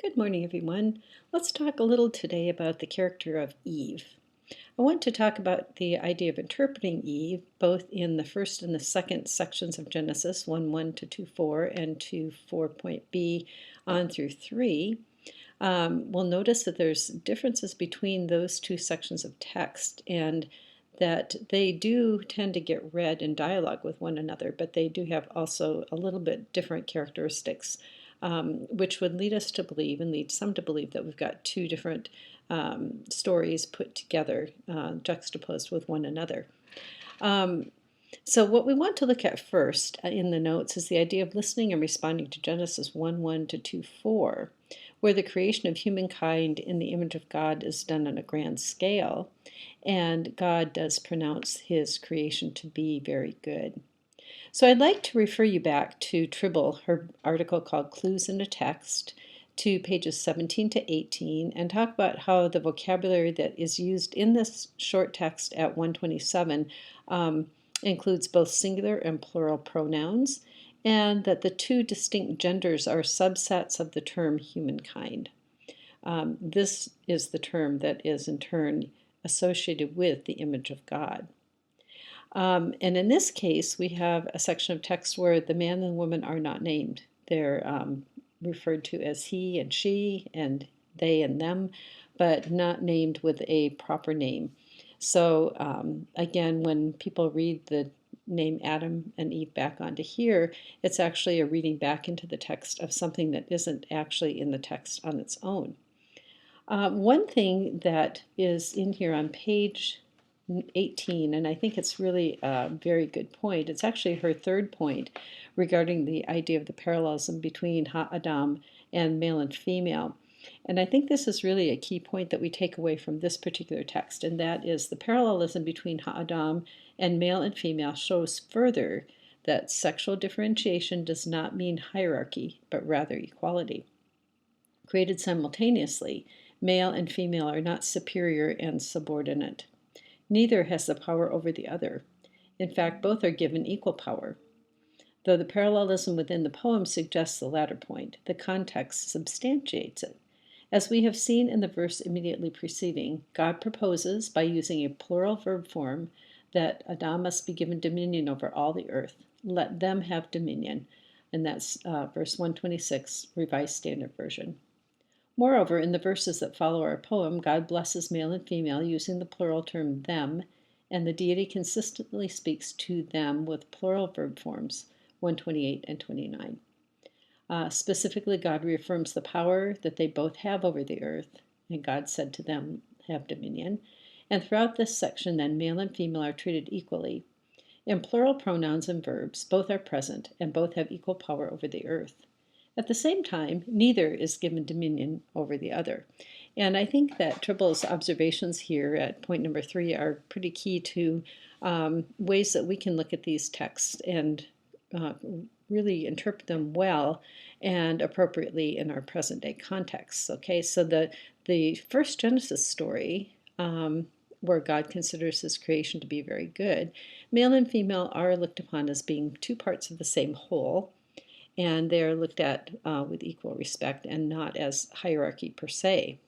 Good morning, everyone. Let's talk a little today about the character of Eve. I want to talk about the idea of interpreting Eve, both in the first and the second sections of Genesis 1:1 to 2:4 and 2:4.b on through 3. We'll notice that there's differences between those two sections of text and that they do tend to get read in dialogue with one another, but they do have also a little bit different characteristics, which would lead us to believe and lead some to believe that we've got two different stories put together, juxtaposed with one another. So what we want to look at first in the notes is the idea of listening and responding to Genesis 1:1 to 2:4, where the creation of humankind in the image of God is done on a grand scale, and God does pronounce his creation to be very good. So I'd like to refer you back to Tribble, her article called Clues in a Text, to pages 17 to 18, and talk about how the vocabulary that is used in this short text at 127 includes both singular and plural pronouns, and that the two distinct genders are subsets of the term humankind. This is the term that is in turn associated with the image of God. And in this case, we have a section of text where the man and the woman are not named. They're referred to as he and she and they and them, but not named with a proper name. So again, when people read the name Adam and Eve back onto here, it's actually a reading back into the text of something that isn't actually in the text on its own. One thing that is in here on page 18, and I think it's really a very good point. It's actually her third point regarding the idea of the parallelism between Ha-Adam and male and female. And I think this is really a key point that we take away from this particular text, and that is the parallelism between Ha-Adam and male and female shows further that sexual differentiation does not mean hierarchy, but rather equality. Created simultaneously, male and female are not superior and subordinate. Neither has the power over the other. In fact, both are given equal power. Though the parallelism within the poem suggests the latter point, the context substantiates it. As we have seen in the verse immediately preceding, God proposes, by using a plural verb form, that Adam must be given dominion over all the earth. Let them have dominion. And that's verse 126, Revised Standard Version. Moreover, in the verses that follow our poem, God blesses male and female using the plural term them, and the deity consistently speaks to them with plural verb forms, 128 and 29. Specifically, God reaffirms the power that they both have over the earth, and God said to them, have dominion. And throughout this section, then, male and female are treated equally. In plural pronouns and verbs, both are present, and both have equal power over the earth. At the same time, neither is given dominion over the other. And I think that Tribble's observations here at point number 3 are pretty key to ways that we can look at these texts and really interpret them well and appropriately in our present day context. Okay, so the first Genesis story, where God considers his creation to be very good, male and female are looked upon as being two parts of the same whole, and they're looked at with equal respect and not as hierarchy per se.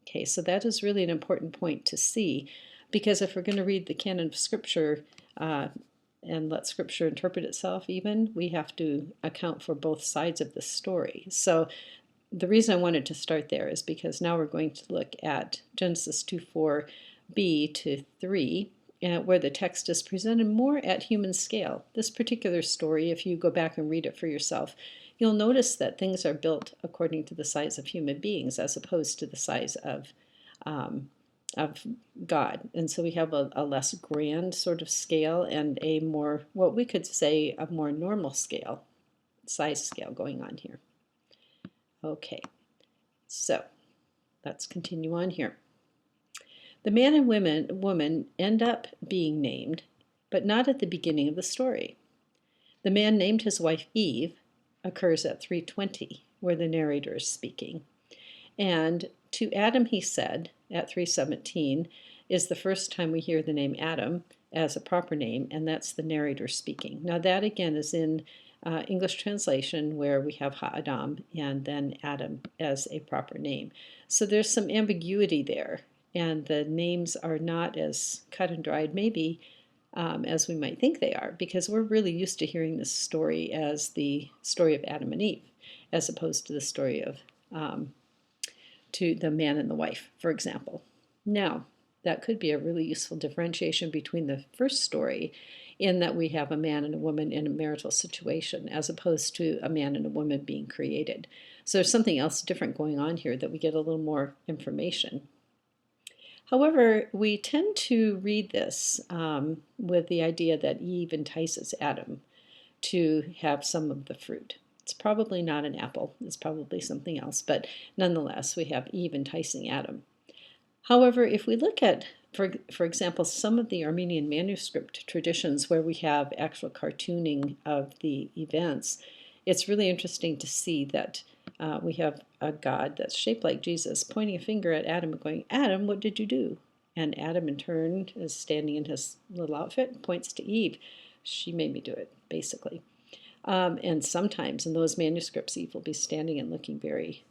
Okay, so that is really an important point to see, because if we're going to read the canon of Scripture and let Scripture interpret itself even, we have to account for both sides of the story. So the reason I wanted to start there is because now we're going to look at Genesis 2:4b to 3, where the text is presented more at human scale. This particular story, if you go back and read it for yourself, you'll notice that things are built according to the size of human beings as opposed to the size of God. And so we have a less grand sort of scale and a more, what we could say, a more normal scale, size scale going on here. Okay, so let's continue on here. The man and woman end up being named, but not at the beginning of the story. The man named his wife Eve occurs at 3:20, where the narrator is speaking. And to Adam he said, at 3:17, is the first time we hear the name Adam as a proper name, and that's the narrator speaking. Now that again is in English translation where we have Ha-Adam and then Adam as a proper name. So there's some ambiguity there, and the names are not as cut and dried, maybe, as we might think they are, because we're really used to hearing this story as the story of Adam and Eve, as opposed to the story of to the man and the wife, for example. Now, that could be a really useful differentiation between the first story, in that we have a man and a woman in a marital situation, as opposed to a man and a woman being created. So there's something else different going on here that we get a little more information. However, we tend to read this with the idea that Eve entices Adam to have some of the fruit. It's probably not an apple, it's probably something else, but nonetheless, we have Eve enticing Adam. However, if we look at, for example, some of the Armenian manuscript traditions where we have actual cartooning of the events, it's really interesting to see that we have a God that's shaped like Jesus pointing a finger at Adam and going, Adam, what did you do? And Adam in turn is standing in his little outfit and points to Eve. She made me do it, basically. And sometimes in those manuscripts, Eve will be standing and looking very,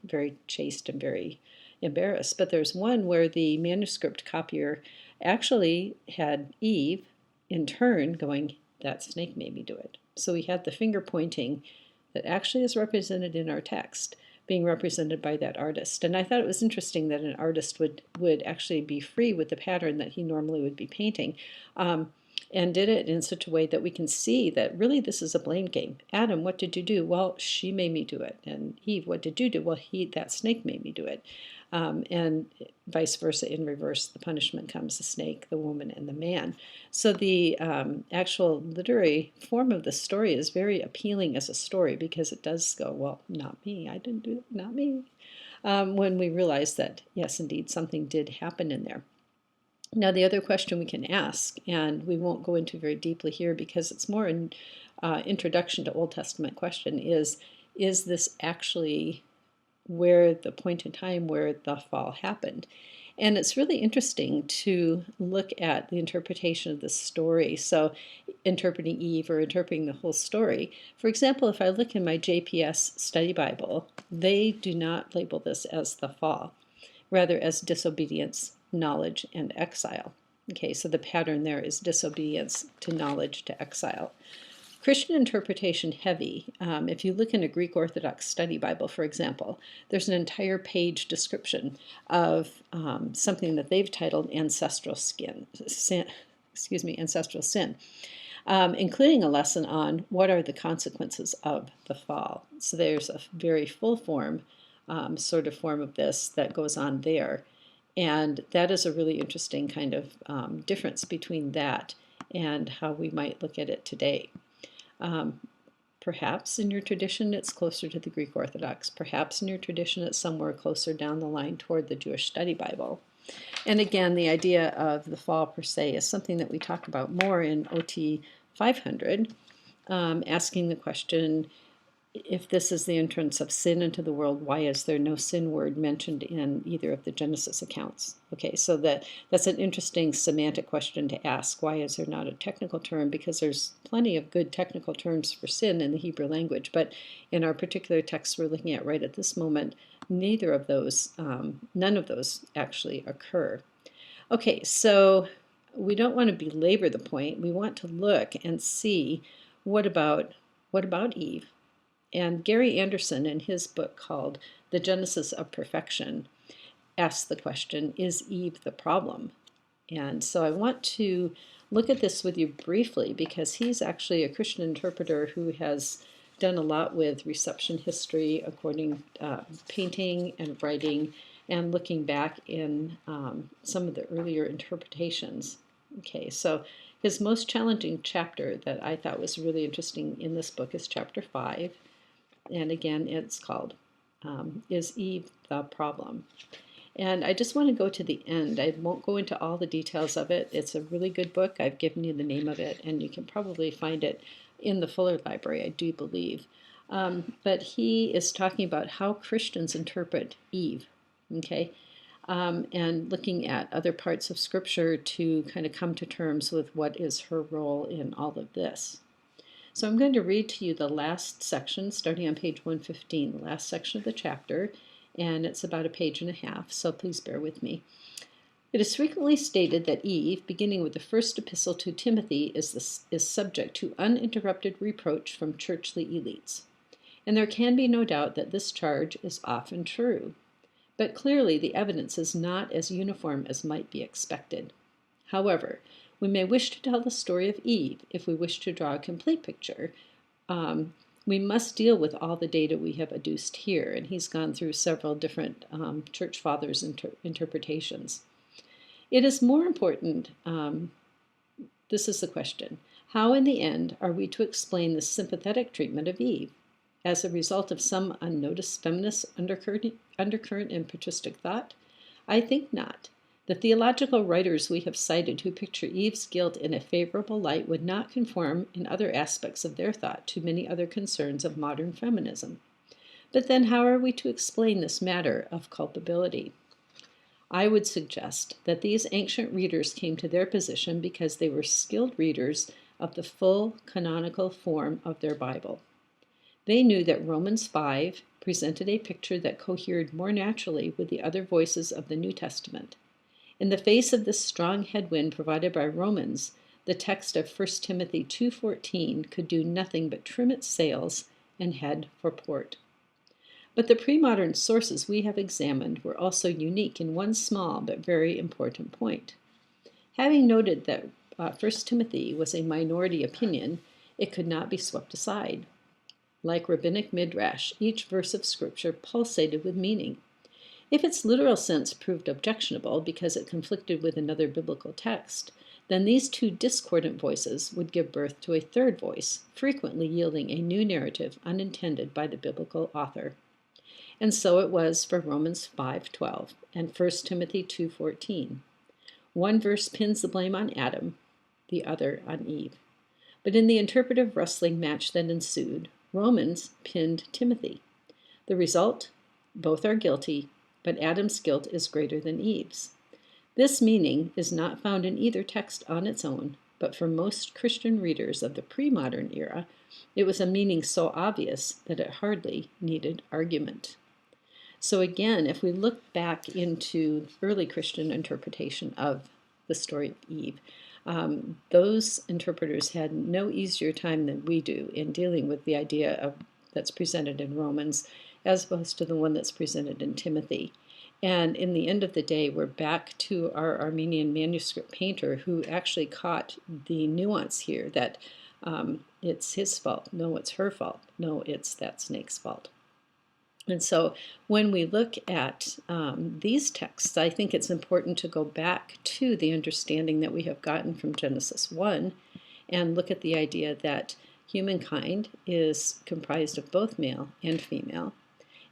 very chaste and very embarrassed. But there's one where the manuscript copier actually had Eve in turn going, that snake made me do it. So we had the finger pointing that actually is represented in our text being represented by that artist. And I thought it was interesting that an artist would actually be free with the pattern that he normally would be painting, and did it in such a way that we can see that really this is a blame game. Adam, what did you do? Well, she made me do it. And Eve, what did you do? Well, that snake made me do it. And vice versa, in reverse, the punishment comes the snake, the woman, and the man. So the actual literary form of the story is very appealing as a story because it does go, well, not me, I didn't do it, not me. When we realize that, yes, indeed, something did happen in there. Now, the other question we can ask, and we won't go into very deeply here because it's more an introduction to Old Testament question, is this actually where the point in time where the fall happened? And it's really interesting to look at the interpretation of this story. So interpreting Eve or interpreting the whole story. For example, if I look in my JPS study Bible, they do not label this as the fall, rather as disobedience, knowledge, and exile. Okay, so the pattern there is disobedience to knowledge to exile. Christian interpretation heavy. If you look in a Greek Orthodox study Bible, for example, there's an entire page description of something that they've titled ancestral sin, including a lesson on what are the consequences of the fall. So there's a very full form sort of form of this that goes on there. And that is a really interesting kind of difference between that and how we might look at it today. Perhaps in your tradition it's closer to the Greek Orthodox. Perhaps in your tradition it's somewhere closer down the line toward the Jewish Study Bible. And again, the idea of the fall per se is something that we talk about more in OT 500, asking the question, if this is the entrance of sin into the world, why is there no sin word mentioned in either of the Genesis accounts? Okay, so that's an interesting semantic question to ask. Why is there not a technical term? Because there's plenty of good technical terms for sin in the Hebrew language, but in our particular text we're looking at right at this moment, neither of those, none of those actually occur. Okay, so we don't want to belabor the point. We want to look and see what about Eve? And Gary Anderson, in his book called The Genesis of Perfection, asks the question, is Eve the problem? And so I want to look at this with you briefly because he's actually a Christian interpreter who has done a lot with reception history, according painting and writing, and looking back in some of the earlier interpretations. Okay, so his most challenging chapter that I thought was really interesting in this book is chapter 5. And again, it's called Is Eve the Problem? And I just want to go to the end. I won't go into all the details of it. It's a really good book. I've given you the name of it, and you can probably find it in the Fuller Library, I do believe. But he is talking about how Christians interpret Eve, okay? And looking at other parts of Scripture to kind of come to terms with what is her role in all of this. So I'm going to read to you the last section, starting on page 115, the last section of the chapter, and it's about a page and a half, so please bear with me. It is frequently stated that Eve, beginning with the first epistle to Timothy, is subject to uninterrupted reproach from churchly elites. And there can be no doubt that this charge is often true. But clearly the evidence is not as uniform as might be expected. However, we may wish to tell the story of Eve if we wish to draw a complete picture. We must deal with all the data we have adduced here, and he's gone through several different church fathers' interpretations. It is more important, this is the question, how in the end are we to explain the sympathetic treatment of Eve? As a result of some unnoticed feminist undercurrent in patristic thought? I think not. The theological writers we have cited who picture Eve's guilt in a favorable light would not conform in other aspects of their thought to many other concerns of modern feminism. But then how are we to explain this matter of culpability? I would suggest that these ancient readers came to their position because they were skilled readers of the full canonical form of their Bible. They knew that Romans 5 presented a picture that cohered more naturally with the other voices of the New Testament. In the face of this strong headwind provided by Romans, the text of 1 Timothy 2:14 could do nothing but trim its sails and head for port. But the pre-modern sources we have examined were also unique in one small but very important point. Having noted that 1 Timothy was a minority opinion, it could not be swept aside. Like rabbinic midrash, each verse of Scripture pulsated with meaning. If its literal sense proved objectionable because it conflicted with another biblical text, then these two discordant voices would give birth to a third voice, frequently yielding a new narrative unintended by the biblical author. And so it was for Romans 5:12 and 1 Timothy 2:14. One verse pins the blame on Adam, the other on Eve. But in the interpretive wrestling match that ensued, Romans pinned Timothy. The result? Both are guilty, but Adam's guilt is greater than Eve's. This meaning is not found in either text on its own, but for most Christian readers of the pre-modern era, it was a meaning so obvious that it hardly needed argument. So again, if we look back into early Christian interpretation of the story of Eve, those interpreters had no easier time than we do in dealing with the idea that's presented in Romans as opposed to the one that's presented in Timothy. And in the end of the day, we're back to our Armenian manuscript painter who actually caught the nuance here that it's his fault. No, it's her fault. No, it's that snake's fault. And so when we look at these texts, I think it's important to go back to the understanding that we have gotten from Genesis 1 and look at the idea that humankind is comprised of both male and female,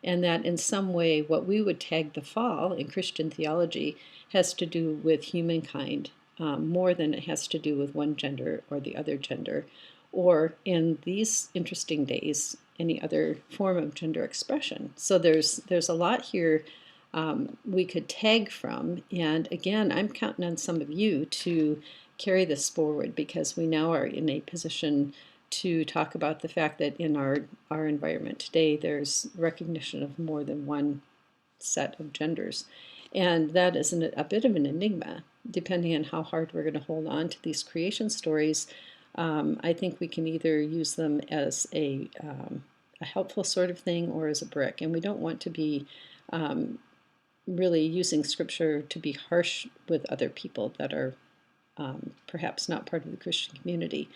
and that in some way what we would tag the fall in Christian theology has to do with humankind more than it has to do with one gender or the other gender, or in these interesting days, any other form of gender expression. So there's a lot here we could tag from, and again, I'm counting on some of you to carry this forward because we now are in a position to talk about the fact that in our environment today, there's recognition of more than one set of genders. And that is a bit of an enigma, depending on how hard we're going to hold on to these creation stories. I think we can either use them as a helpful sort of thing or as a brick. And we don't want to be really using Scripture to be harsh with other people that are perhaps not part of the Christian community.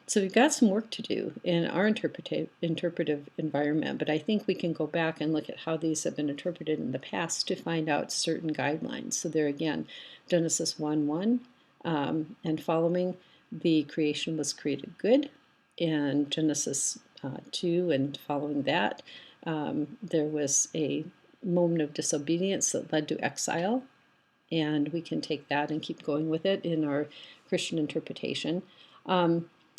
So we've got some work to do in our interpretive environment, but I think we can go back and look at how these have been interpreted in the past to find out certain guidelines. So there again, Genesis 1:1 and following, the creation was created good, and Genesis 2 and following that, there was a moment of disobedience that led to exile, and we can take that and keep going with it in our Christian interpretation.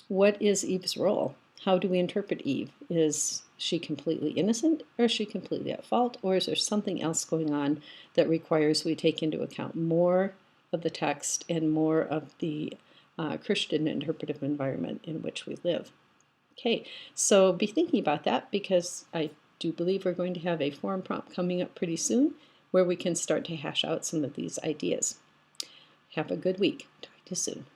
What is Eve's role? How do we interpret Eve? Is she completely innocent, or is she completely at fault, or is there something else going on that requires we take into account more of the text and more of the Christian interpretive environment in which we live? Okay, so be thinking about that because I do believe we're going to have a forum prompt coming up pretty soon where we can start to hash out some of these ideas. Have a good week. Talk to you soon.